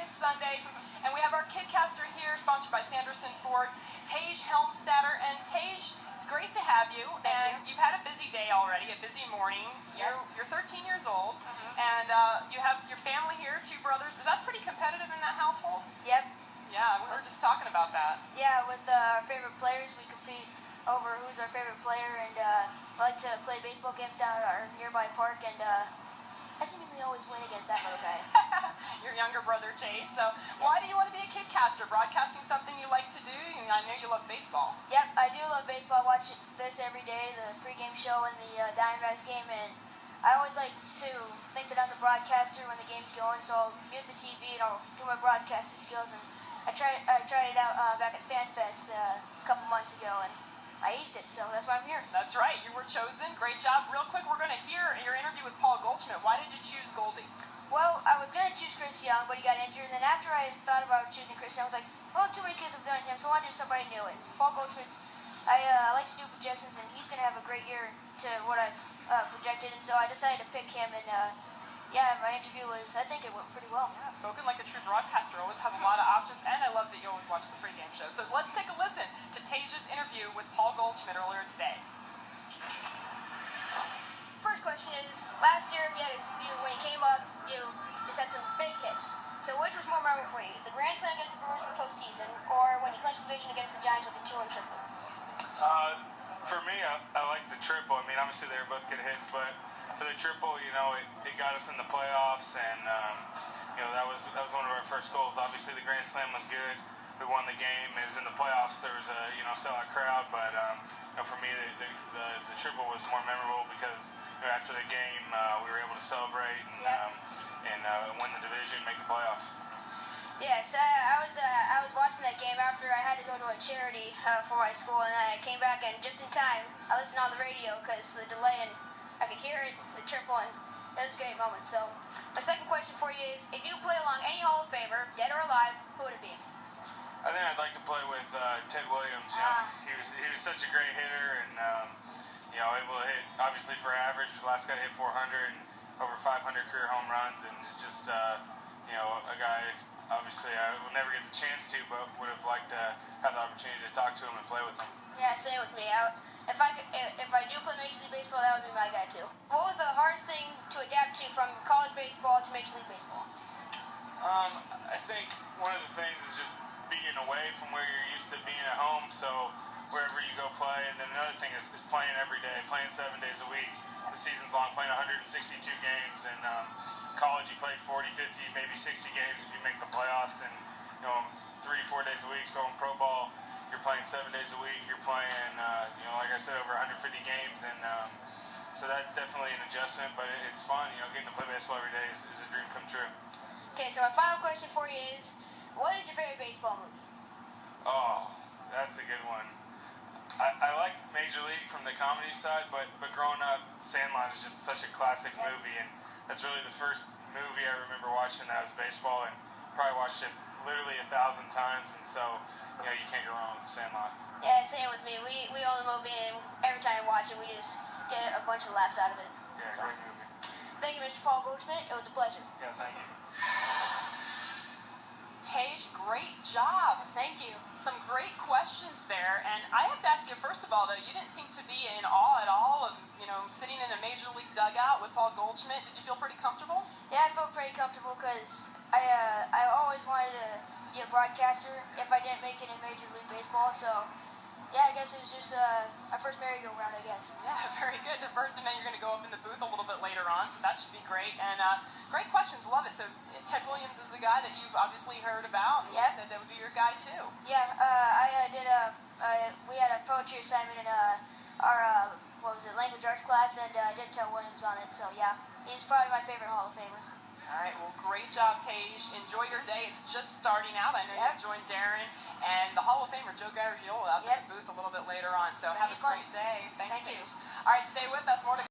It's Sunday, and we have our Kidkaster here, sponsored by Sanderson Ford, Tage Helmstadter. And Tage, it's great to have you. Thank you. You've had a busy day already, a busy morning. Yep. You're 13 years old, and you have your family here, 2 brothers. Is that pretty competitive in that household? Yep. Yeah, we were just talking about that. Yeah, with our favorite players, we compete over who's our favorite player, and we like to play baseball games down at our nearby park, and I seemingly always win against that little guy. Your younger brother, Chase. So why do you want to be a Kidkaster? Broadcasting something you like to do? I know you love baseball. Yep, I do love baseball. I watch this every day, the pregame show and the Diamondbacks game, and I always like to think that I'm the broadcaster when the game's going, so I'll mute the TV and I'll do my broadcasting skills. And I tried it out back at FanFest a couple months ago, and I aced it, so that's why I'm here. That's right. You were chosen. Great job. Real quick, we're going to hear your interview with Paul Goldschmidt. Why did you choose Goldie? Well, I was going to choose Chris Young, but he got injured. And then after I thought about choosing Chris Young, I was like, well, too many kids have done him, so I want to do somebody new. And Paul Goldschmidt, I like to do projections, and he's going to have a great year to what I've projected. And so I decided to pick him, and yeah, my interview I think it went pretty well. Yeah, spoken like a true broadcaster. Always have a lot of options, and I love that you always watch the pregame show. So let's take a listen to Tage's interview with Paul Goldschmidt earlier today. First question is, last year when you came up, you just had some big hits. So which was more memorable for you, the grand slam against the Brewers in the postseason, or when you clinched the division against the Giants with the 2-1 triple? For me, I like the triple. I mean, obviously they were both good hits, but for the triple, it got us in the playoffs, and that was one of our first goals. Obviously, the grand slam was good. We won the game. It was in the playoffs. There was a sellout crowd, but for me, the triple was more memorable because after the game, we were able to celebrate and win the division, make the playoffs. Yes, I was watching that game after I had to go to a charity for my school, and I came back, and just in time, I listened on the radio because the delay, and I could hear it, the triple, and it was a great moment. So my second question for you is, if you play along any Hall of Famer, dead or alive, who would it be? I think I'd like to play with Ted Williams. He was such a great hitter, and able to hit obviously for average. The last guy hit 400 and over 500 career home runs, and it's just a guy. Obviously, I will never get the chance to, but would have liked to have the opportunity to talk to him and play with him. Yeah, same with me. If I do play Major League Baseball, that would be my guy too. What was the hardest thing to adapt to from college baseball to Major League Baseball? I think one of the things is just being away from where you're used to being at home, so wherever you go play. And then another thing is playing every day, playing 7 days a week. The season's long, playing 162 games, and college you play 40, 50, maybe 60 games if you make the playoffs, and 3-4 days a week. So in pro ball, you're playing 7 days a week. You're playing, like I said, over 150 games, and so that's definitely an adjustment. But it's fun. Getting to play baseball every day is a dream come true. Okay, so my final question for you is, what is your favorite baseball movie? Oh, that's a good one. I like Major League from the comedy side, but growing up, Sandlot is just such a classic movie, and that's really the first movie I remember watching that was baseball, and probably watched it literally 1,000 times, and so you can't go wrong with Sandlot. Yeah, same with me. We own the movie, and every time we watch it, we just get a bunch of laughs out of it. Yeah, so. Great movie. Thank you, Mr. Paul Goldschmidt. It was a pleasure. Yeah, thank you. Tage, great job. Thank you. Some great questions there, and I have to ask you, first of all, though, you didn't seem to be in awe at all of, sitting in a Major League dugout with Paul Goldschmidt. Did you feel pretty comfortable? Yeah, I felt pretty comfortable because I always wanted to be a broadcaster if I didn't make it in Major League Baseball, so yeah, I guess it was just our first merry-go-round, I guess. Yeah, very good. The first, and then you're going to go up in the booth a little bit later on, so that should be great. And great questions, love it. So Ted Williams is a guy that you've obviously heard about, and you said that would be your guy too. Yeah, we had a poetry assignment in our language arts class, and I did Ted Williams on it. So yeah, he's probably my favorite Hall of Famer. All right, well, great job, Tage. Enjoy your day. It's just starting out. I know you joined Darren and the Hall of Famer Joe Garagiola up in the booth a little bit later on. So have a great day. Thanks, Tage. All right, stay with us. More to